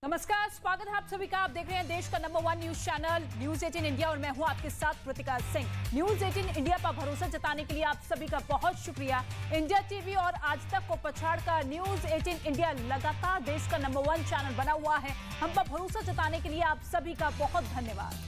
नमस्कार, स्वागत है आप सभी का। आप देख रहे हैं देश का number 1 news channel news 18 India और मैं हूं आपके साथ कृतिका सिंह। न्यूज 18 इंडिया पर भरोसा जताने के लिए आप सभी का बहुत शुक्रिया। इंडिया टीवी और आज तक को पछाड़कर न्यूज 18 इंडिया लगातार देश का नंबर 1 चैनल बना हुआ है। हम पर भरोसा जताने के लिए आप सभी का बहुत धन्यवाद।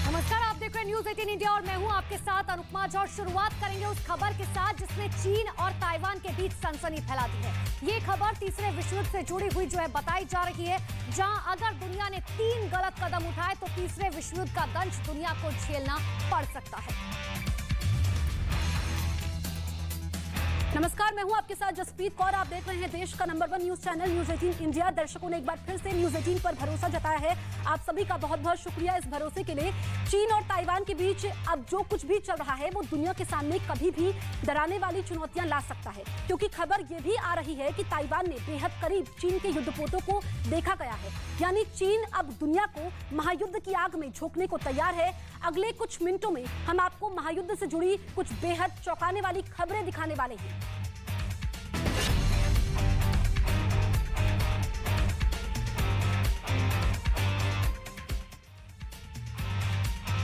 नमस्कार, आप देख रहे हैं न्यूज 18 इंडिया और मैं हूं आपके साथ अनुपमा झा। और शुरुआत करेंगे उस खबर के साथ जिसने चीन और ताइवान के बीच सनसनी फैला दी है। ये खबर तीसरे विश्व युद्ध से जुड़ी हुई जो है बताई जा रही है, जहां अगर दुनिया ने 3 गलत कदम उठाए तो तीसरे विश्व युद्ध का दंश दुनिया को झेलना पड़ सकता है। नमस्कार, मैं हूं आपके साथ जसप्रीत कौर। आप देख रहे हैं देश का number 1 news channel news 18 India. दर्शकों ने एक बार फिर से न्यूज 18 पर भरोसा जताया है। आप सभी का बहुत बहुत शुक्रिया इस भरोसे के लिए। चीन और ताइवान के बीच अब जो कुछ भी चल रहा है वो दुनिया के सामने कभी भी डराने वाली चुनौतियां ला सकता है, क्योंकि खबर ये भी आ रही है कि ताइवान ने बेहद करीब चीन के युद्धपोतों को देखा गया है। यानी चीन अब दुनिया को महायुद्ध की आग में झोंकने को तैयार है। अगले कुछ मिनटों में हम आपको महायुद्ध से जुड़ी कुछ बेहद चौंकाने वाली खबरें दिखाने वाले हैं।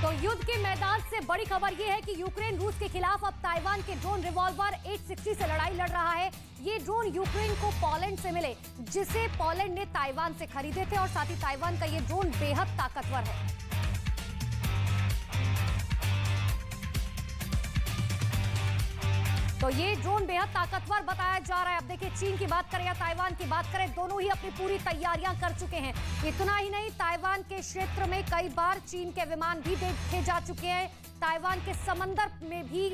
तो युद्ध के मैदान से बड़ी खबर यह है कि यूक्रेन रूस के खिलाफ अब ताइवान के ड्रोन रिवॉल्वर 860 से लड़ाई लड़ रहा है। ये ड्रोन यूक्रेन को पोलैंड से मिले, जिसे पोलैंड ने ताइवान से खरीदे थे और साथ ही ताइवान का ये ड्रोन बेहद ताकतवर है। तो ये ड्रोन बेहद ताकतवर बताया जा रहा है। अब देखिए, चीन की बात करें या ताइवान की बात करें, दोनों ही अपनी पूरी तैयारियां कर चुके हैं। इतना ही नहीं, ताइवान के क्षेत्र में कई बार चीन के विमान भी देखे जा चुके हैं। ताइवान के समंदर में भी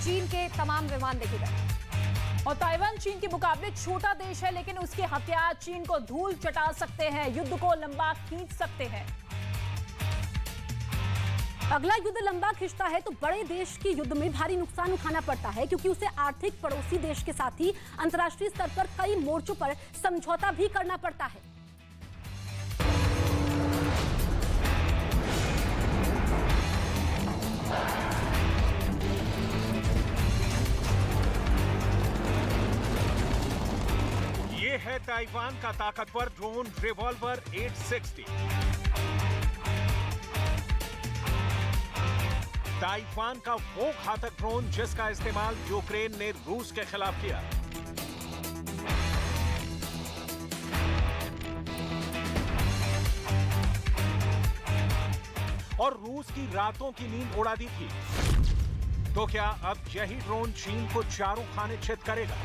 चीन के तमाम विमान देखे गए। और ताइवान चीन के मुकाबले छोटा देश है, लेकिन उसके हथियार चीन को धूल चटा सकते हैं, युद्ध को लंबा खींच सकते हैं। अगला युद्ध लंबा खिंचता है तो बड़े देश के युद्ध में भारी नुकसान उठाना पड़ता है, क्योंकि उसे आर्थिक पड़ोसी देश के साथ ही अंतर्राष्ट्रीय स्तर पर कई मोर्चों पर समझौता भी करना पड़ता है। ये है ताइवान का ताकतवर ड्रोन रिवॉल्वर 860। ताइवान का वो घातक ड्रोन जिसका इस्तेमाल यूक्रेन ने रूस के खिलाफ किया। और रूस की रातों की नींद उड़ा दी थी। तो क्या अब यही ड्रोन चीन को चारों खाने चित करेगा?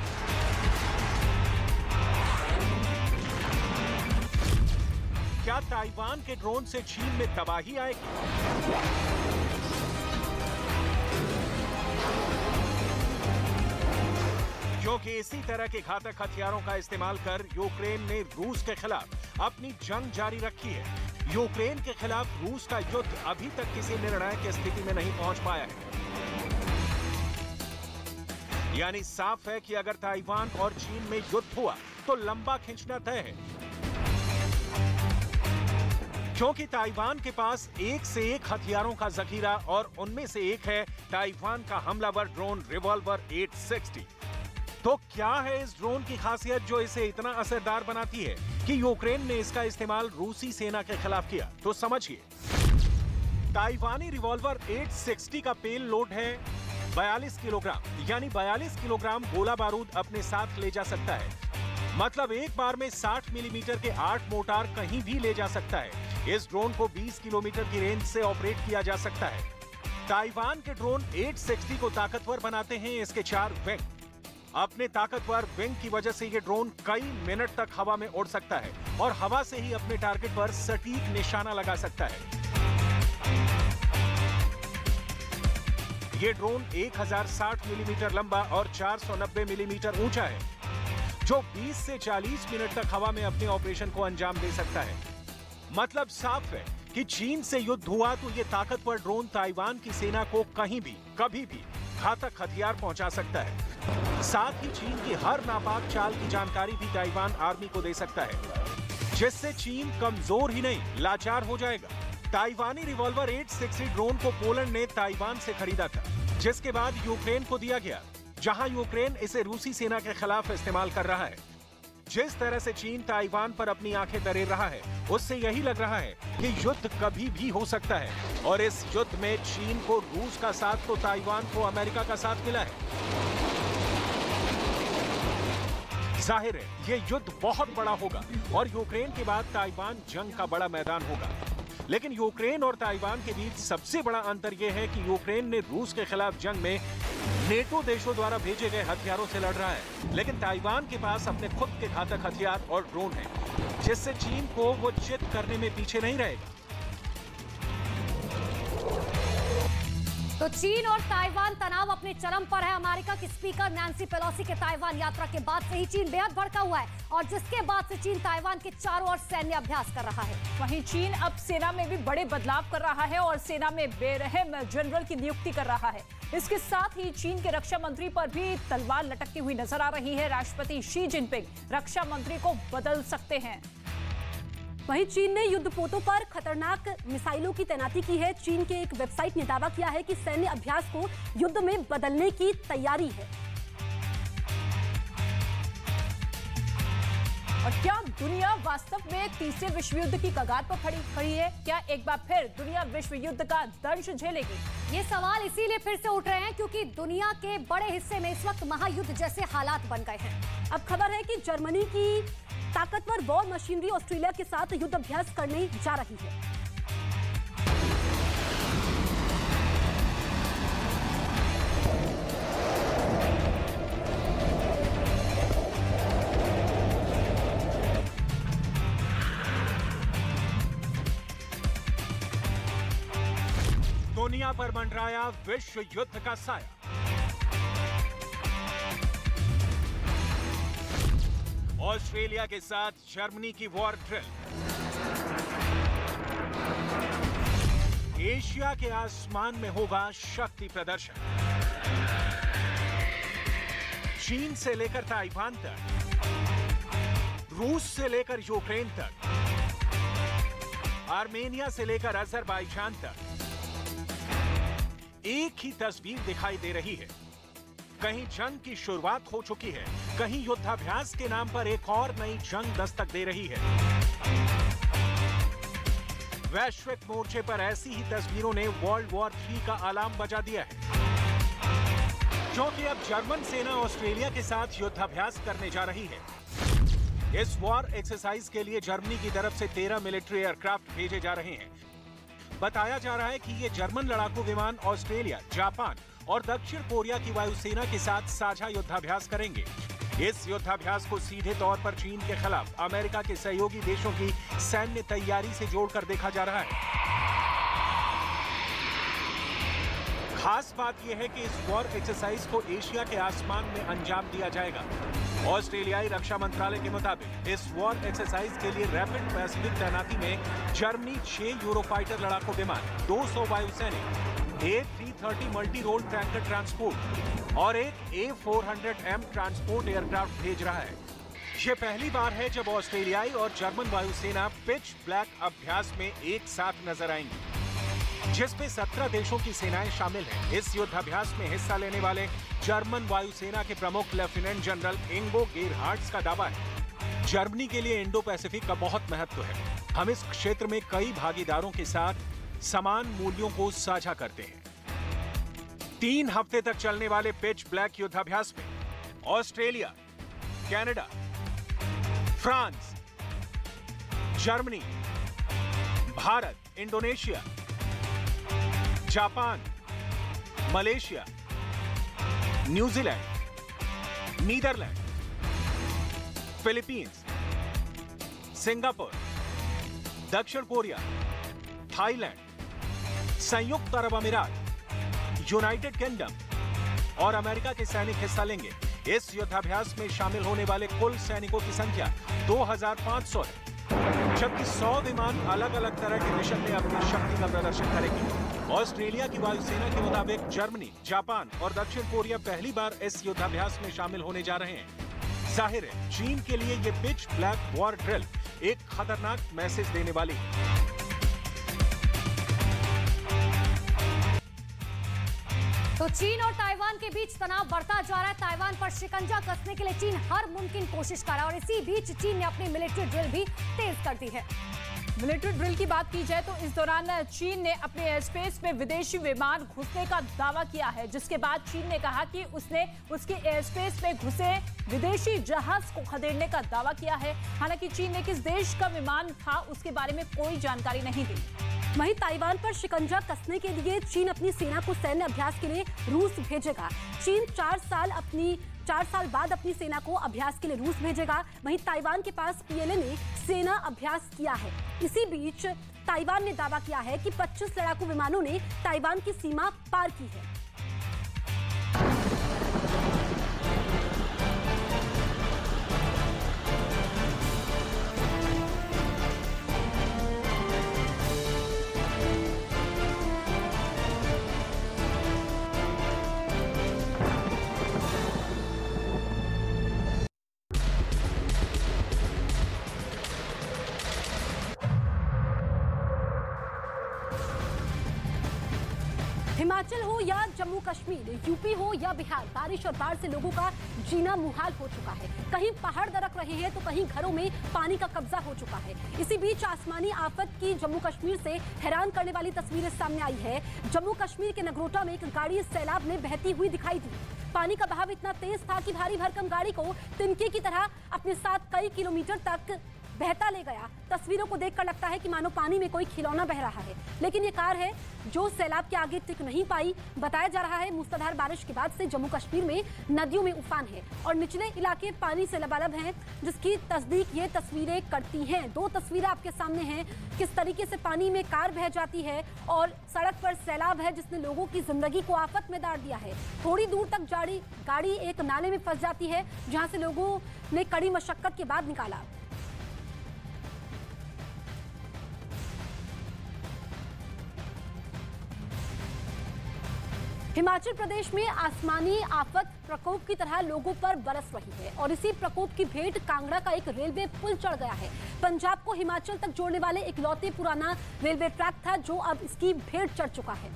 क्या ताइवान के ड्रोन से चीन में तबाही आएगी? क्योंकि इसी तरह के घातक हथियारों का इस्तेमाल कर यूक्रेन ने रूस के खिलाफ अपनी जंग जारी रखी है। यूक्रेन के खिलाफ रूस का युद्ध अभी तक किसी निर्णायक स्थिति में नहीं पहुंच पाया है। यानी साफ है कि अगर ताइवान और चीन में युद्ध हुआ तो लंबा खींचना तय है, क्योंकि ताइवान के पास एक से एक हथियारों का जखीरा और उनमें से एक है ताइवान का हमलावर ड्रोन रिवॉल्वर 860। तो क्या है इस ड्रोन की खासियत जो इसे इतना असरदार बनाती है कि यूक्रेन ने इसका इस्तेमाल रूसी सेना के खिलाफ किया? तो समझिए, ताइवानी रिवॉल्वर 860 का पेल लोड है 42 किलोग्राम, यानी 42 किलोग्राम गोला बारूद अपने साथ ले जा सकता है। मतलब एक बार में 60 मिलीमीटर के 8 मोर्टार कहीं भी ले जा सकता है। इस ड्रोन को 20 किलोमीटर की रेंज से ऑपरेट किया जा सकता है। ताइवान के ड्रोन 860 को ताकतवर बनाते हैं इसके 4 विंग। अपने ताकतवर विंग की वजह से ये ड्रोन कई मिनट तक हवा में उड़ सकता है और हवा से ही अपने टारगेट पर सटीक निशाना लगा सकता है। ये ड्रोन 1060 मिलीमीटर लंबा और 490 मिलीमीटर ऊंचा है, जो 20 से 40 मिनट तक हवा में अपने ऑपरेशन को अंजाम दे सकता है। मतलब साफ है कि चीन से युद्ध हुआ तो ये ताकतवर ड्रोन ताइवान की सेना को कहीं भी कभी भी घातक हथियार पहुंचा सकता है। साथ ही चीन की हर नापाक चाल की जानकारी भी ताइवान आर्मी को दे सकता है, जिससे चीन कमजोर ही नहीं लाचार हो जाएगा। ताइवानी रिवॉल्वर 860 ड्रोन को पोलैंड ने ताइवान से खरीदा था, जिसके बाद यूक्रेन को दिया गया, जहां यूक्रेन इसे रूसी सेना के खिलाफ इस्तेमाल कर रहा है। जिस तरह से चीन ताइवान पर अपनी आंखें तरेर रहा है, उससे यही लग रहा है कि युद्ध कभी भी हो सकता है। और इस युद्ध में चीन को रूस का साथ तो ताइवान को अमेरिका का साथ मिला है। जाहिर है ये युद्ध बहुत बड़ा होगा और यूक्रेन के बाद ताइवान जंग का बड़ा मैदान होगा। लेकिन यूक्रेन और ताइवान के बीच सबसे बड़ा अंतर यह है कि यूक्रेन ने रूस के खिलाफ जंग में नेटो देशों द्वारा भेजे गए हथियारों से लड़ रहा है, लेकिन ताइवान के पास अपने खुद के घातक हथियार और ड्रोन हैं, जिससे चीन को वो चित करने में पीछे नहीं रहेगा। तो चीन और ताइवान तनाव अपने चरम पर है। अमेरिका की स्पीकर नैंसी पेलोसी के ताइवान यात्रा के बाद से ही चीन बेहद भड़का हुआ है और जिसके बाद से चीन ताइवान के चारों ओर सैन्य अभ्यास कर रहा है। वहीं चीन अब सेना में भी बड़े बदलाव कर रहा है और सेना में बेरहम जनरल की नियुक्ति कर रहा है। इसके साथ ही चीन के रक्षा मंत्री पर भी तलवार लटकती हुई नजर आ रही है। राष्ट्रपति शी जिनपिंग रक्षा मंत्री को बदल सकते हैं। वहीं चीन ने युद्धपोतों पर खतरनाक मिसाइलों की तैनाती की है। चीन के एक वेबसाइट ने दावा किया है कि सैन्य अभ्यास को युद्ध में बदलने की तैयारी है। और क्या दुनिया वास्तव में तीसरे विश्व युद्ध की कगार पर खड़ी है? क्या एक बार फिर दुनिया विश्व युद्ध का दंश झेलेगी? ये सवाल इसीलिए फिर से उठ रहे हैं क्योंकि दुनिया के बड़े हिस्से में इस वक्त महायुद्ध जैसे हालात बन गए हैं। अब खबर है कि जर्मनी की ताकतवर वॉर मशीनरी ऑस्ट्रेलिया के साथ युद्ध अभ्यास करने जा रही है। दुनिया पर मंडराया विश्व युद्ध का साया। ऑस्ट्रेलिया के साथ जर्मनी की वॉर ड्रिल। एशिया के आसमान में होगा शक्ति प्रदर्शन। चीन से लेकर ताइवान तक, रूस से लेकर यूक्रेन तक, आर्मेनिया से लेकर अजरबैजान तक एक ही तस्वीर दिखाई दे रही है। कहीं जंग की शुरुआत हो चुकी है, कहीं युद्धाभ्यास के नाम पर एक और नई जंग दस्तक दे रही है। वैश्विक मोर्चे पर ऐसी ही तस्वीरों ने वर्ल्ड वॉर 3 का अलार्म बजा दिया है, क्योंकि अब जर्मन सेना ऑस्ट्रेलिया के साथ युद्धाभ्यास करने जा रही है। इस वॉर एक्सरसाइज के लिए जर्मनी की तरफ से 13 मिलिट्री एयरक्राफ्ट भेजे जा रहे हैं। बताया जा रहा है कि ये जर्मन लड़ाकू विमान ऑस्ट्रेलिया, जापान और दक्षिण कोरिया की वायुसेना के साथ साझा युद्धाभ्यास करेंगे। इस युद्धाभ्यास को सीधे तौर पर चीन के खिलाफ अमेरिका के सहयोगी देशों की सैन्य तैयारी से जोड़कर देखा जा रहा है। खास बात यह है कि इस वॉर एक्सरसाइज को एशिया के आसमान में अंजाम दिया जाएगा। ऑस्ट्रेलियाई रक्षा मंत्रालय के मुताबिक इस वॉर एक्सरसाइज के लिए रैपिड पैसिफिक तैनाती में जर्मनी 6 यूरोफाइटर लड़ाकू विमान, 200 वायुसैनिक, एक 330 मल्टी रोल टैंकर ट्रांसपोर्ट और एक A400M ट्रांसपोर्ट एयरक्राफ्ट भेज रहा है। ये पहली बार है जब ऑस्ट्रेलियाई और जर्मन वायुसेना पिच ब्लैक अभ्यास में एक साथ नजर आएंगी, जिसमें 17 देशों की सेनाएं शामिल हैं। इस युद्धाभ्यास में हिस्सा लेने वाले जर्मन वायुसेना के प्रमुख लेफ्टिनेंट जनरल इंगो गेरहार्ड्स का दावा है, जर्मनी के लिए इंडो पैसिफिक का बहुत महत्व है। हम इस क्षेत्र में कई भागीदारों के साथ समान मूल्यों को साझा करते हैं। 3 हफ्ते तक चलने वाले पिच ब्लैक युद्धाभ्यास में Australia, Canada, France, Germany, Bharat, Indonesia, Japan, Malaysia, New Zealand, Netherlands, Philippines, Singapore, दक्षिण कोरिया, थाईलैंड, संयुक्त अरब अमीरात, यूनाइटेड किंगडम और अमेरिका के सैनिक हिस्सा लेंगे। इस युद्धाभ्यास में शामिल होने वाले कुल सैनिकों की संख्या 2500 है, जबकि 100 विमान अलग अलग तरह के मिशन में अपनी शक्ति का प्रदर्शन करेंगे। ऑस्ट्रेलिया की वायुसेना के मुताबिक जर्मनी, जापान और दक्षिण कोरिया पहली बार इस युद्धाभ्यास में शामिल होने जा रहे हैं। जाहिर है चीन के लिए ये पिच ब्लैक वॉर ड्रिल एक खतरनाक मैसेज देने वाली है। तो तो चीन और ताइवान के बीच तनाव बढ़ता जा रहा है। ताइवान पर शिकंजा कसने के लिए चीन हर मुमकिन कोशिश कर रहा है और इसी बीच चीन ने अपनी मिलिट्री ड्रिल भी तेज कर दी है। मिलिट्री ड्रिल की बात की जाए तो इस दौरान चीन ने अपने एयर स्पेस में विदेशी विमान घुसने का दावा किया है, जिसके बाद चीन ने कहा कि उसने उसके एयर स्पेस में घुसे विदेशी जहाज को खदेड़ने का दावा किया है। हालांकि चीन ने किस देश का विमान था उसके बारे में कोई जानकारी नहीं दी। वहीं ताइवान पर शिकंजा कसने के लिए चीन अपनी सेना को सैन्य अभ्यास के लिए रूस भेजेगा। चीन 4 साल बाद अपनी सेना को अभ्यास के लिए रूस भेजेगा। वहीं ताइवान के पास पीएलए ने सेना अभ्यास किया है। इसी बीच ताइवान ने दावा किया है कि 25 लड़ाकू विमानों ने ताइवान की सीमा पार की है। हिमाचल हो या जम्मू कश्मीर, यूपी हो या बिहार, बारिश और बाढ़ से लोगों का जीना मुहाल हो चुका है। कहीं पहाड़ दरक रहे हैं तो कहीं घरों में पानी का कब्जा हो चुका है। इसी बीच आसमानी आफत की जम्मू कश्मीर से हैरान करने वाली तस्वीरें सामने आई है। जम्मू कश्मीर के नगरोटा में एक गाड़ी सैलाब में बहती हुई दिखाई दी। पानी का बहाव इतना तेज था कि भारी भरकम गाड़ी को तिनके की तरह अपने साथ कई किलोमीटर तक बहता ले गया। तस्वीरों को देखकर लगता है कि मानो पानी में कोई खिलौना बह रहा है, लेकिन ये कार है जो सैलाब के आगे टिक नहीं पाई। बताया जा रहा है मूसलाधार बारिश के बाद से जम्मू कश्मीर में नदियों में उफान है और निचले इलाके पानी से लबालब हैं, जिसकी तस्दीक ये तस्वीरें करती हैं। 2 तस्वीरें आपके सामने हैं, किस तरीके से पानी में कार बह जाती है और सड़क पर सैलाब है जिसने लोगों की जिंदगी को आफत में डाल दिया है। थोड़ी दूर तक गाड़ी एक नाले में फंस जाती है, जहां से लोगों ने कड़ी मशक्कत के बाद निकाला। हिमाचल प्रदेश में आसमानी आफत प्रकोप की तरह लोगों पर बरस रही है और इसी प्रकोप की भेंट कांगड़ा का एक रेलवे पुल चढ़ गया है। पंजाब को हिमाचल तक जोड़ने वाले इकलौते पुराना रेलवे ट्रैक था जो अब इसकी भेंट चढ़ चुका है।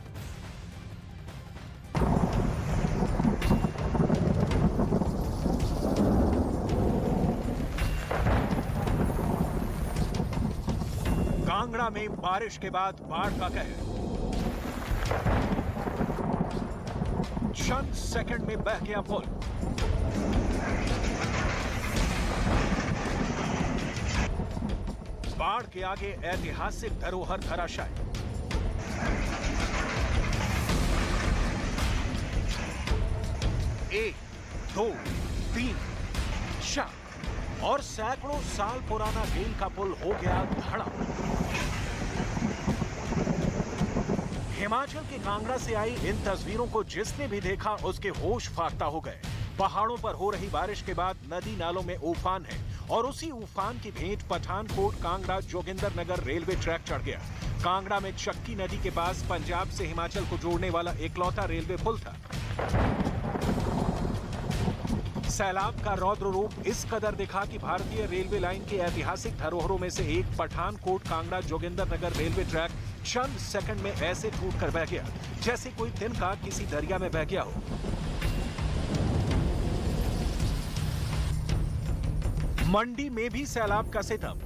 कांगड़ा में बारिश के बाद बाढ़ का कहर। चंद सेकंड में बह गया पुल। बाढ़ के आगे ऐतिहासिक धरोहर धराशायी। एक, 2, 3, 4 और सैकड़ों साल पुराना रेल का पुल हो गया धड़ा। हिमाचल के कांगड़ा से आई इन तस्वीरों को जिसने भी देखा उसके होश फाख्ता हो गए। पहाड़ों पर हो रही बारिश के बाद नदी नालों में उफान है और उसी उफान की भेंट पठानकोट कांगड़ा जोगिंदरनगर रेलवे ट्रैक चढ़ गया। कांगड़ा में चक्की नदी के पास पंजाब से हिमाचल को जोड़ने वाला इकलौता रेलवे पुल था। सैलाब का रौद्र रूप इस कदर दिखा कि भारतीय रेलवे लाइन की ऐतिहासिक धरोहरों में से एक पठानकोट कांगड़ा जोगिंदरनगर रेलवे ट्रैक चंद सेकंड में ऐसे टूट कर बह गया जैसे कोई तिनका किसी दरिया में बह गया हो। मंडी में भी सैलाब का सितम।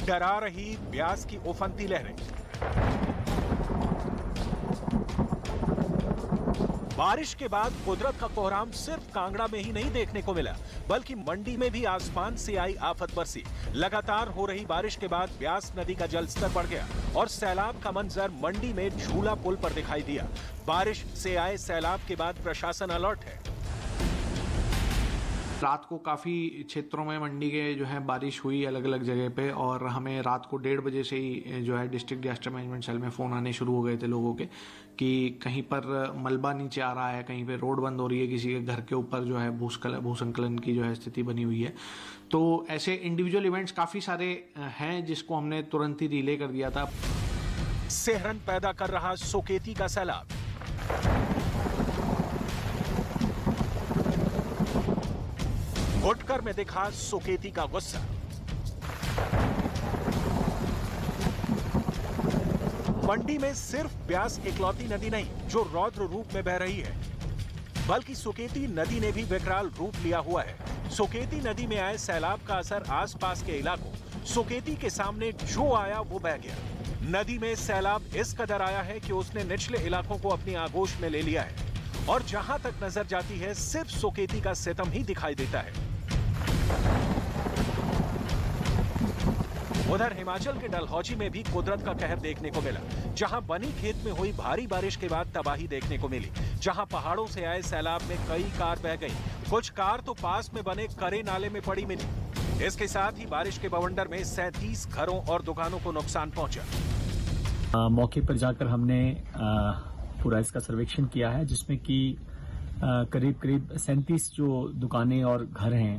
डरा रही ब्यास की उफनती लहरें। बारिश के बाद कुदरत का कोहराम सिर्फ कांगड़ा में ही नहीं देखने को मिला, बल्कि मंडी में भी आसमान से आई आफत बरसी। लगातार हो रही बारिश के बाद ब्यास नदी का जलस्तर बढ़ गया और सैलाब का मंजर मंडी में झूला पुल पर दिखाई दिया। बारिश से आए सैलाब के बाद प्रशासन अलर्ट है। रात को काफ़ी क्षेत्रों में मंडी के जो है बारिश हुई अलग अलग जगह पे और हमें रात को 1:30 बजे से ही जो है डिस्ट्रिक्ट डिजास्टर मैनेजमेंट सेल में फ़ोन आने शुरू हो गए थे लोगों के कि कहीं पर मलबा नीचे आ रहा है, कहीं पे रोड बंद हो रही है, किसी के घर के ऊपर जो है भूस्खलन की जो है स्थिति बनी हुई है। तो ऐसे इंडिविजुअल इवेंट्स काफ़ी सारे हैं जिसको हमने तुरंत ही रिले कर दिया था। सेहरन पैदा कर रहा सुकेती का सैलाब। घुटकर में दिखा सुकेती का गुस्सा। मंडी में सिर्फ ब्यास इकलौती नदी नहीं जो रौद्र रूप में बह रही है, बल्कि सुकेती नदी ने भी विकराल रूप लिया हुआ है। सुकेती नदी में आए सैलाब का असर आसपास के इलाकों, सुकेती के सामने जो आया वो बह गया। नदी में सैलाब इस कदर आया है कि उसने निचले इलाकों को अपनी आगोश में ले लिया है और जहां तक नजर जाती है सिर्फ सुकेती का सितम ही दिखाई देता है। उधर हिमाचल के डलहौजी में भी कुदरत का कहर देखने को मिला, जहां बनी खेत में हुई भारी बारिश के बाद तबाही देखने को मिली, जहां पहाड़ों से आए सैलाब में कई कार बह गई, कुछ कार तो पास में बने करे नाले में पड़ी मिली। इसके साथ ही बारिश के बवंडर में 37 घरों और दुकानों को नुकसान पहुंचा। मौके पर जाकर हमने पूरा इसका सर्वेक्षण किया है, जिसमें कि करीब 37 जो दुकानें और घर हैं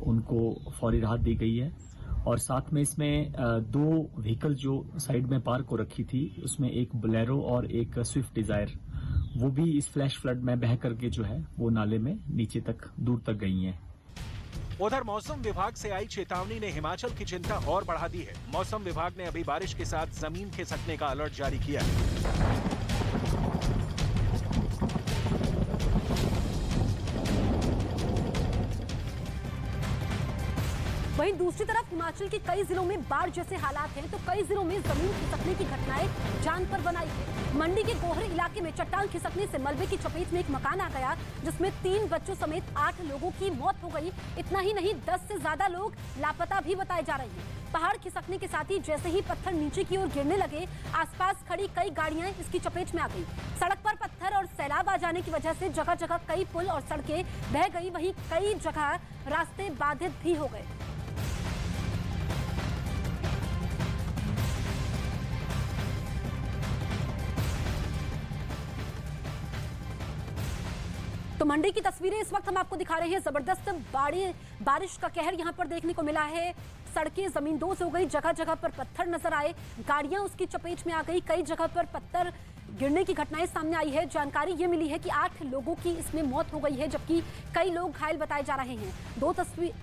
उनको फौरी राहत दी गई है और साथ में इसमें 2 व्हीकल जो साइड में पार्क हो रखी थी, उसमें एक बोलेरो और एक स्विफ्ट डिजायर, वो भी इस फ्लैश फ्लड में बह करके जो है वो नाले में नीचे तक दूर तक गई हैं। उधर मौसम विभाग से आई चेतावनी ने हिमाचल की चिंता और बढ़ा दी है। मौसम विभाग ने अभी बारिश के साथ जमीन खिसकने का अलर्ट जारी किया है। वहीं दूसरी तरफ हिमाचल के कई जिलों में बाढ़ जैसे हालात हैं, तो कई जिलों में जमीन खिसकने की घटनाएं जान पर बनाई है। मंडी के गोहर इलाके में चट्टान खिसकने से मलबे की चपेट में एक मकान आ गया, जिसमें 3 बच्चों समेत 8 लोगों की मौत हो गई। इतना ही नहीं, 10 से ज्यादा लोग लापता भी बताए जा रहे हैं। पहाड़ खिसकने के साथ ही जैसे ही पत्थर नीचे की ओर गिरने लगे, आसपास खड़ी कई गाड़ियां इसकी चपेट में आ गई। सड़क पर पत्थर और सैलाब आ जाने की वजह से जगह जगह कई पुल और सड़कें बह गई, वहीं कई जगह रास्ते बाधित भी हो गए। तो मंडी की तस्वीरें इस वक्त हम आपको दिखा रहे हैं। जबरदस्त बारिश का कहर यहां पर देखने को मिला है। सड़कें जमींदोज हो गई, जगह जगह पर पत्थर नजर आए, गाड़ियां उसकी चपेट में आ गई, कई जगह पर पत्थर गिरने की घटनाएं सामने आई है। जानकारी ये मिली है कि 8 लोगों की इसमें मौत हो गई है, जबकि कई लोग घायल बताए जा रहे हैं।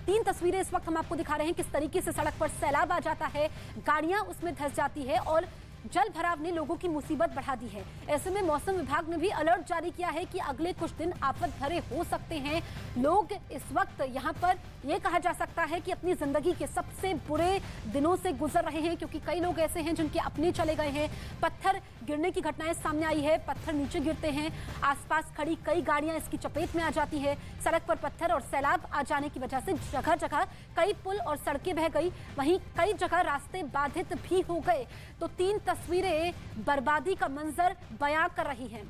3 तस्वीरें इस वक्त हम आपको दिखा रहे हैं किस तरीके से सड़क पर सैलाब आ जाता है, गाड़ियां उसमें धंस जाती है और जल भराव ने लोगों की मुसीबत बढ़ा दी है। ऐसे में मौसम विभाग ने भी अलर्ट जारी किया है कि अगले कुछ दिन आफत भरे हो सकते हैं। लोग इस वक्त यहाँ पर ये कहा जा सकता है कि अपनी जिंदगी के सबसे बुरे दिनों से गुजर रहे हैं, क्योंकि कई लोग ऐसे हैं जिनके अपने चले गए हैं। पत्थर गिरने की घटनाएं सामने आई है, पत्थर नीचे गिरते हैं, आसपास खड़ी कई गाड़ियां इसकी चपेट में आ जाती है। सड़क पर पत्थर और सैलाब आ जाने की वजह से जगह जगह कई पुल और सड़कें बह गई, वहीं कई जगह रास्ते बाधित भी हो गए। तो 3 तस्वीरें बर्बादी का मंजर बयां कर रही हैं।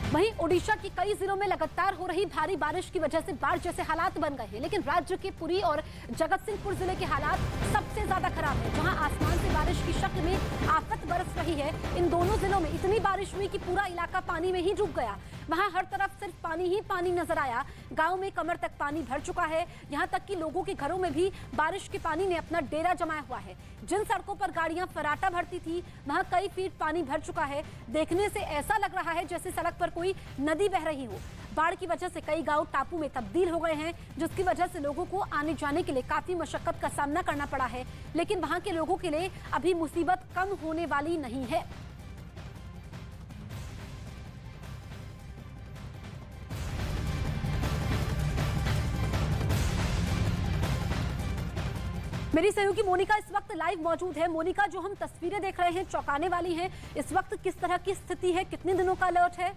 वहीं ओडिशा के कई जिलों में लगातार हो रही भारी बारिश की वजह से बाढ़ जैसे हालात बन गए हैं, लेकिन राज्य के पुरी और जगतसिंहपुर जिले के हालात सबसे ज्यादा खराब है, जहां आसमान से बारिश की शक्ल में आफत बरस रही है। इन दोनों जिलों में इतनी बारिश हुई कि पूरा इलाका पानी में ही डूब गया। वहां हर तरफ सिर्फ पानी ही पानी नजर आया। गांव में कमर तक पानी भर चुका है, यहां तक कि लोगों के घरों में भी बारिश के पानी ने अपना डेरा जमाया हुआ है। जिन सड़कों पर गाड़ियां फराटा भरती थी, वहां कई फीट पानी भर चुका है। देखने से ऐसा लग रहा है जैसे सड़क पर कोई नदी बह रही हो। बाढ़ की वजह से कई गांव टापू में तब्दील हो गए हैं, जिसकी वजह से लोगों को आने जाने के लिए काफी मशक्कत का सामना करना पड़ा है। लेकिन वहां के लोगों के लिए अभी मुसीबत कम होने वाली नहीं है। मेरी सहयोगी मोनिका इस वक्त लाइव मौजूद है। मोनिका, जो हम तस्वीरें देख रहे हैं चौंकाने वाली हैं। इस वक्त किस तरह की स्थिति है, कितने दिनों का अलर्ट है?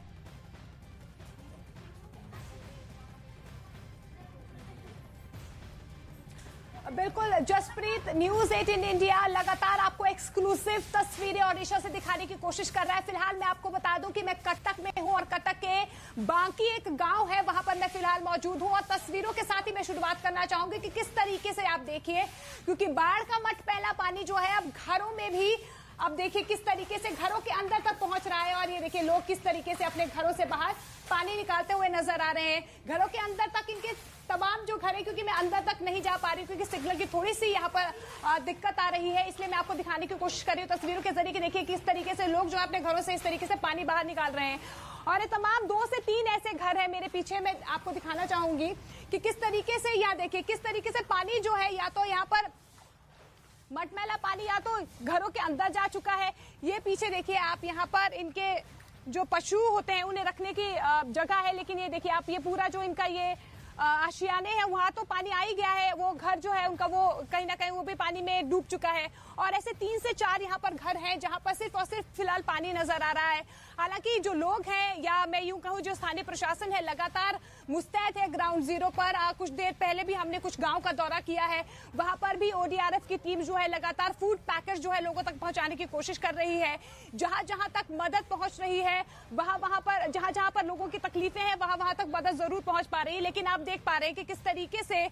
बिल्कुल जसप्रीत, न्यूज 18 इंडिया लगातार आपको एक्सक्लूसिव तस्वीरें ओडिशा से दिखाने की कोशिश कर रहा है। फिलहाल मैं आपको बता दूं कि मैं कटक में हूं और कटक के बांकी एक गांव है, वहां पर मैं फिलहाल मौजूद हूं और तस्वीरों के साथ ही मैं शुरुआत करना चाहूंगी कि किस तरीके से आप देखिए, क्योंकि बाढ़ का मट पहला पानी जो है अब घरों में भी, अब देखिए किस तरीके से घरों के अंदर तक पहुंच रहा है। और ये देखिए लोग किस तरीके से अपने घरों से बाहर पानी निकालते हुए नजर आ रहे हैं। घरों के अंदर तक इनके तमाम जो घर है, क्योंकि मैं अंदर तक नहीं जा पा रही हूँ क्योंकि सिग्नल की थोड़ी सी यहाँ पर दिक्कत आ रही है, इसलिए मैं आपको दिखाने की कोशिश कर रही हूँ तस्वीरों के जरिए कि देखिए किस तरीके से लोग जो है अपने घरों से इस तरीके से पानी बाहर निकाल रहे हैं। और ये तमाम 2 से 3 ऐसे घर हैं मेरे पीछे, मैं आपको दिखाना चाहूंगी कि किस तरीके से, यहाँ देखिए किस तरीके से पानी जो है या तो यहाँ पर मटमैला पानी या तो घरों के अंदर जा चुका है। ये पीछे देखिए आप, यहाँ पर इनके जो पशु होते हैं उन्हें रखने की जगह है, लेकिन ये देखिए आप, ये पूरा जो इनका ये आशियाने हैं वहां तो पानी आ ही गया है। वो घर जो है उनका वो कहीं ना कहीं वो भी पानी में डूब चुका है। और ऐसे 3 से 4 यहाँ पर घर हैं जहां पर सिर्फ और सिर्फ फिलहाल पानी नजर आ रहा है। हालांकि जो लोग हैं, या मैं यूं कहूं जो स्थानीय प्रशासन है, लगातार मुस्तैद है ग्राउंड जीरो पर। कुछ देर पहले भी हमने कुछ गांव का दौरा किया है, वहां पर भी ओडीआरएफ की टीम जो है लगातार फूड पैकेज जो है लोगों तक पहुंचाने की कोशिश कर रही है। जहां जहां तक मदद पहुंच रही है, वहां पर जहां जहां पर लोगों की तकलीफें हैं, वहां तक मदद जरूर पहुंच पा रही है। लेकिन आप देख पा रहे हैं कि किस तरीके से,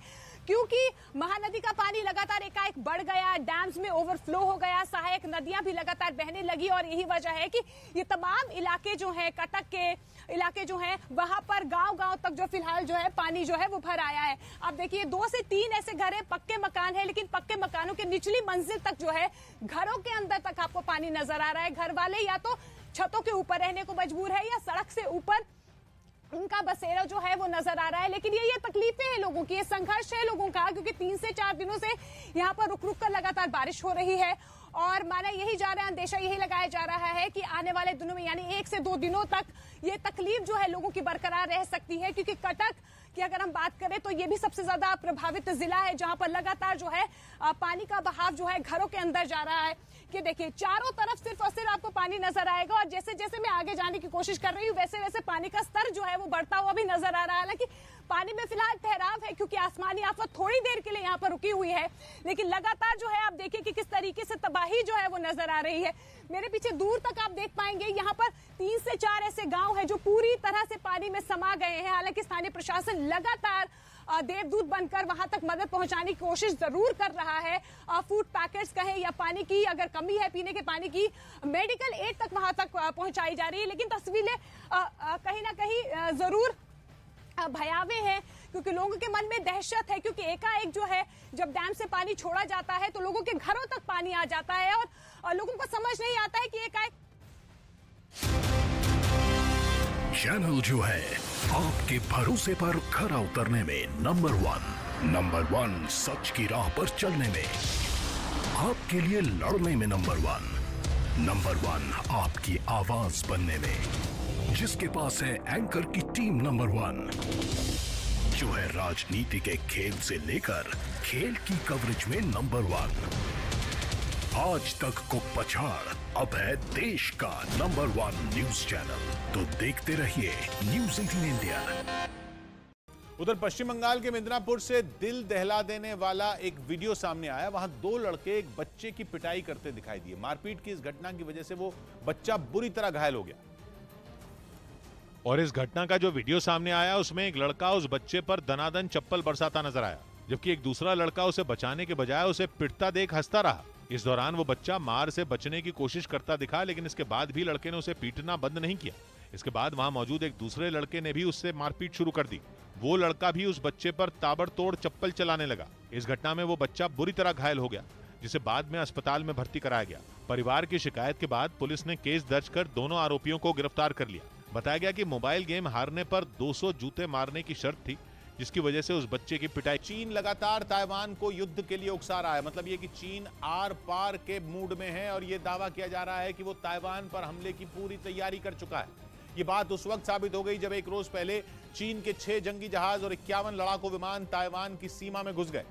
क्योंकि महानदी का पानी लगातार एकाएक बढ़ गया, डैम्स में ओवरफ्लो हो गया, सहायक नदियां भी लगातार बहने लगी। और यही वजह है कि ये तमाम इलाके जो हैं, कटक के इलाके जो हैं, वहां पर गांव-गांव तक जो फिलहाल जो है पानी जो है वो भर आया है। अब देखिए 2 से 3 ऐसे घर हैं, पक्के मकान है, लेकिन पक्के मकानों के निचली मंजिल तक जो है, घरों के अंदर तक आपको पानी नजर आ रहा है। घर वाले या तो छतों के ऊपर रहने को मजबूर है, या सड़क से ऊपर उनका बसेरा जो है वो नजर आ रहा है। लेकिन ये तकलीफें हैं लोगों की, ये संघर्ष है लोगों का, क्योंकि 3 से 4 दिनों से यहाँ पर रुक रुक कर लगातार बारिश हो रही है। और माना यही जा रहा है, अंदेशा यही लगाया जा रहा है कि आने वाले दिनों में, यानी 1 से 2 दिनों तक ये तकलीफ जो है लोगों की बरकरार रह सकती है। क्योंकि कटक की अगर हम बात करें तो ये भी सबसे ज्यादा प्रभावित जिला है, जहां पर लगातार जो है पानी का बहाव जो है घरों के अंदर जा रहा है। कि देखिए चारों तरफ सिर्फ और सिर्फ आपको पानी नजर आएगा, और जैसे जैसे मैं आगे जाने की कोशिश कर रही हूँ वैसे वैसे पानी का स्तर जो है वो बढ़ता हुआ भी नजर आ रहा है। हालांकि पानी में फिलहाल ठहराव है, क्योंकि आसमानी आफत थोड़ी देर के लिए यहाँ पर रुकी हुई है, लेकिन लगातार जो है आप देखिए कि किस तरीके से तबाही जो है वो नजर आ रही है। मेरे पीछे दूर तक आप देख पाएंगे यहाँ पर 3 से 4 ऐसे गांव हैं जो पूरी तरह से पानी में समा गए हैं। हालांकि स्थानीय प्रशासन लगातार देवदूत बनकर वहां तक मदद पहुंचाने की कोशिश जरूर कर रहा है। फूड पैकेट्स कहे या पानी की अगर कमी है, पीने के पानी की, मेडिकल एड तक वहां तक पहुंचाई जा रही है। लेकिन तस्वीरें कहीं ना कहीं जरूर भयावह है, क्योंकि लोगों के मन में दहशत है। क्योंकि एकाएक जो है जब डैम से पानी छोड़ा जाता है तो लोगों के घरों तक पानी आ जाता है, और लोगों को समझ नहीं आता है कि एकाएक चैनल जो है आपके भरोसे पर खरा उतरने में नंबर 1 सच की राह पर चलने में, आपके लिए लड़ने में नंबर 1 आपकी आवाज बनने में, जिसके पास है एंकर की टीम नंबर 1, जो है राजनीति के खेल से लेकर खेल की कवरेज में नंबर 1, आज तक को पछाड़ अब है देश का नंबर 1 न्यूज चैनल। तो देखते रहिए न्यूज़ 18 इंडिया। उधर पश्चिम बंगाल के मिदनापुर से दिल दहला देने वाला एक वीडियो सामने आया। वहां 2 लड़के एक बच्चे की पिटाई करते दिखाई दिए। मारपीट की इस घटना की वजह से वो बच्चा बुरी तरह घायल हो गया। और इस घटना का जो वीडियो सामने आया उसमें एक लड़का उस बच्चे पर दनादन चप्पल बरसाता नजर आया, जबकि एक दूसरा लड़का उसे बचाने के बजाय उसे पिटता देख हंसता रहा। इस दौरान वो बच्चा मार से बचने की कोशिश करता दिखा, लेकिन इसके बाद भी लड़के ने उसे पीटना बंद नहीं किया। इसके बाद वहां मौजूद एक दूसरे लड़के ने भी उससे मारपीट शुरू कर दी। वो लड़का भी उस बच्चे पर ताबड़तोड़ चप्पल चलाने लगा। इस घटना में वो बच्चा बुरी तरह घायल हो गया, जिसे बाद में अस्पताल में भर्ती कराया गया। परिवार की शिकायत के बाद पुलिस ने केस दर्ज कर दोनों आरोपियों को गिरफ्तार कर लिया। बताया गया कि मोबाइल गेम हारने पर 200 जूते मारने की शर्त थी, जिसकी वजह से उस बच्चे की पिटाई। चीन लगातार ताइवान को युद्ध के लिए उकसा रहा है। मतलब ये कि चीन आर पार के मूड में है, और ये दावा किया जा रहा है कि वो ताइवान पर हमले की पूरी तैयारी कर चुका है। ये बात उस वक्त साबित हो गई जब एक रोज पहले चीन के 6 जंगी जहाज और 51 लड़ाकू विमान ताइवान की सीमा में घुस गए।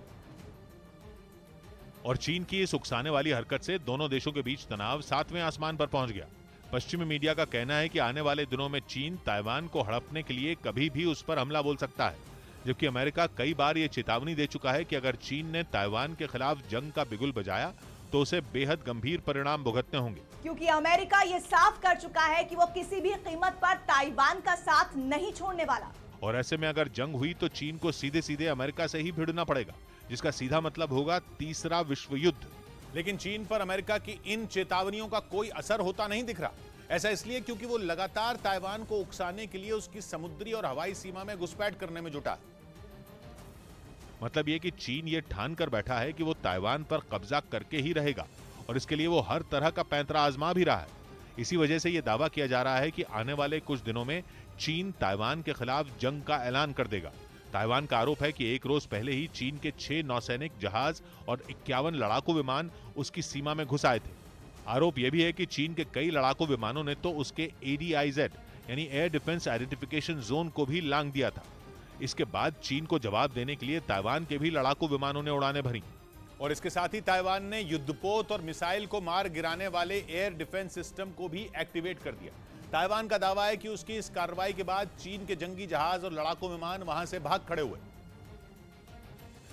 और चीन की इस उकसाने वाली हरकत से दोनों देशों के बीच तनाव 7वें आसमान पर पहुंच गया। पश्चिमी मीडिया का कहना है कि आने वाले दिनों में चीन ताइवान को हड़पने के लिए कभी भी उस पर हमला बोल सकता है, जबकि अमेरिका कई बार ये चेतावनी दे चुका है कि अगर चीन ने ताइवान के खिलाफ जंग का बिगुल बजाया तो उसे बेहद गंभीर परिणाम भुगतने होंगे। क्योंकि अमेरिका ये साफ कर चुका है कि वो किसी भी कीमत पर ताइवान का साथ नहीं छोड़ने वाला। और ऐसे में अगर जंग हुई तो चीन को सीधे सीधे अमेरिका से ही भिड़ना पड़ेगा, जिसका सीधा मतलब होगा तीसरा विश्व युद्ध। लेकिन चीन पर अमेरिका की इन चेतावनियों का कोई असर होता नहीं दिख रहा। ऐसा इसलिए क्योंकि वो लगातार ताइवान को उकसाने के लिए उसकी समुद्री और हवाई सीमा में घुसपैठ करने में जुटा है। मतलब ये कि चीन ये ठान कर बैठा है कि वो ताइवान पर कब्जा करके ही रहेगा, और इसके लिए वो हर तरह का पैंतरा आजमा भी रहा है। इसी वजह से ये दावा किया जा रहा है कि आने वाले कुछ दिनों में चीन ताइवान के खिलाफ जंग का ऐलान कर देगा, ताइवान का आरोप है कि एक रोज पहले ही चीन के 6 नौसैनिक जहाज और 51 लड़ाकू विमान उसकी सीमा में घुस आए थे। आरोप यह भी है कि चीन के कई लड़ाकू विमानों ने तो उसके ADIZ यानी एयर डिफेंस आइडेंटिफिकेशन जोन को भी लांघ दिया था। इसके बाद चीन को जवाब देने के लिए ताइवान के भी लड़ाकू विमानों ने उड़ानें भरी और इसके साथ ही ताइवान ने युद्धपोत और मिसाइल को मार गिराने वाले एयर डिफेंस सिस्टम को भी एक्टिवेट कर दिया। ताइवान का दावा है कि उसकी इस कार्रवाई के बाद चीन के जंगी जहाज और लड़ाकू विमान वहां से भाग खड़े हुए।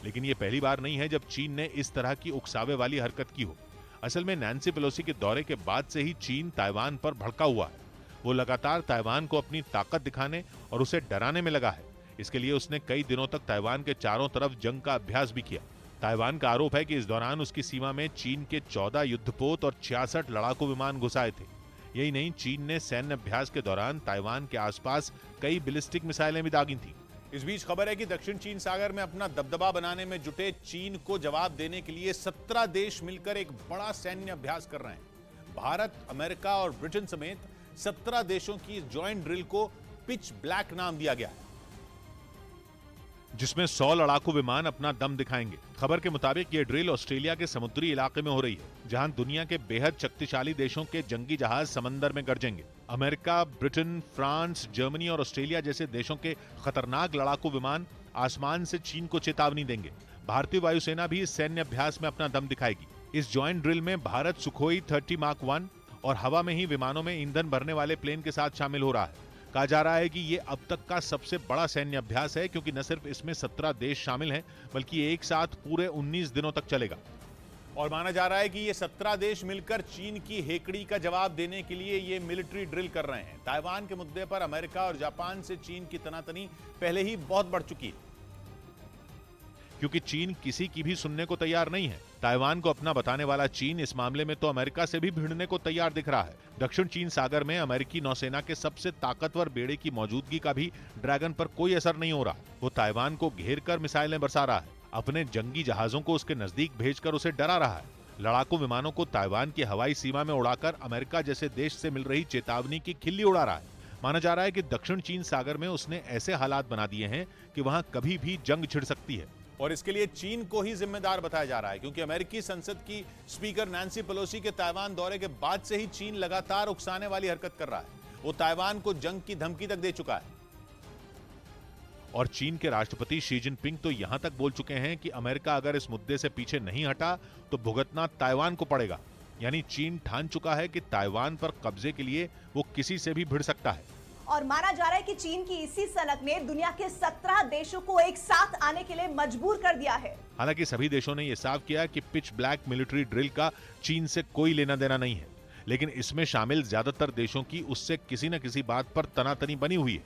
लेकिन यह पहली बार नहीं है जब चीन ने इस तरह की उकसावे वाली हरकत की हो। असल में नैन्सी पेलोसी के दौरे के बाद से ही चीन ताइवान पर भड़का हुआ है। वो लगातार ताइवान को अपनी ताकत दिखाने और उसे डराने में लगा है। इसके लिए उसने कई दिनों तक ताइवान के चारों तरफ जंग का अभ्यास भी किया। ताइवान का आरोप है कि इस दौरान उसकी सीमा में चीन के 14 युद्धपोत और 66 लड़ाकू विमान घुस आए थे। यही नहीं, चीन ने सैन्य अभ्यास के दौरान ताइवान के आसपास कई बैलिस्टिक मिसाइलें भी दागी थी। इस बीच खबर है कि दक्षिण चीन सागर में अपना दबदबा बनाने में जुटे चीन को जवाब देने के लिए 17 देश मिलकर एक बड़ा सैन्य अभ्यास कर रहे हैं। भारत, अमेरिका और ब्रिटेन समेत 17 देशों की इस जॉइंट ड्रिल को पिच ब्लैक नाम दिया गया है, जिसमें 100 लड़ाकू विमान अपना दम दिखाएंगे। खबर के मुताबिक ये ड्रिल ऑस्ट्रेलिया के समुद्री इलाके में हो रही है, जहां दुनिया के बेहद शक्तिशाली देशों के जंगी जहाज समंदर में गरजेंगे। अमेरिका, ब्रिटेन, फ्रांस, जर्मनी और ऑस्ट्रेलिया जैसे देशों के खतरनाक लड़ाकू विमान आसमान से चीन को चेतावनी देंगे। भारतीय वायुसेना भी इस सैन्य अभ्यास में अपना दम दिखाएगी। इस जॉइंट ड्रिल में भारत सुखोई 30 मार्क 1 और हवा में ही विमानों में ईंधन भरने वाले प्लेन के साथ शामिल हो रहा है। कहा जा रहा है कि ये अब तक का सबसे बड़ा सैन्य अभ्यास है, क्योंकि न सिर्फ इसमें 17 देश शामिल हैं, बल्कि एक साथ पूरे 19 दिनों तक चलेगा। और माना जा रहा है कि ये 17 देश मिलकर चीन की हेकड़ी का जवाब देने के लिए ये मिलिट्री ड्रिल कर रहे हैं। ताइवान के मुद्दे पर अमेरिका और जापान से चीन की तनातनी पहले ही बहुत बढ़ चुकी है, क्योंकि चीन किसी की भी सुनने को तैयार नहीं है। ताइवान को अपना बताने वाला चीन इस मामले में तो अमेरिका से भी भिड़ने को तैयार दिख रहा है। दक्षिण चीन सागर में अमेरिकी नौसेना के सबसे ताकतवर बेड़े की मौजूदगी का भी ड्रैगन पर कोई असर नहीं हो रहा। वो ताइवान को घेर कर मिसाइलें बरसा रहा है, अपने जंगी जहाजों को उसके नजदीक भेजकर उसे डरा रहा है। लड़ाकू विमानों को ताइवान की हवाई सीमा में उड़ाकर अमेरिका जैसे देश से मिल रही चेतावनी की खिल्ली उड़ा रहा है। माना जा रहा है कि दक्षिण चीन सागर में उसने ऐसे हालात बना दिए हैं कि वहां कभी भी जंग छिड़ सकती है। और इसके लिए चीन को ही जिम्मेदार बताया जा रहा है, क्योंकि अमेरिकी संसद की स्पीकर नैन्सी पेलोसी के ताइवान दौरे के बाद से ही चीन लगातार उकसाने वाली हरकत कर रहा है। वो ताइवान को जंग की धमकी तक दे चुका है। और चीन के राष्ट्रपति शी जिनपिंग तो यहां तक बोल चुके हैं कि अमेरिका अगर इस मुद्दे से पीछे नहीं हटा तो भुगतना ताइवान को पड़ेगा। यानी चीन ठान चुका है कि ताइवान पर कब्जे के लिए वो किसी से भी भिड़ सकता है। और माना जा रहा है कि चीन की इसी सनक ने दुनिया के 17 देशों को एक साथ आने के लिए मजबूर कर दिया है। हालांकि सभी देशों ने यह साफ किया कि पिच ब्लैक मिलिट्री ड्रिल का चीन से कोई लेना देना नहीं है, लेकिन इसमें शामिल ज्यादातर देशों की उससे किसी न किसी बात पर तनातनी बनी हुई है।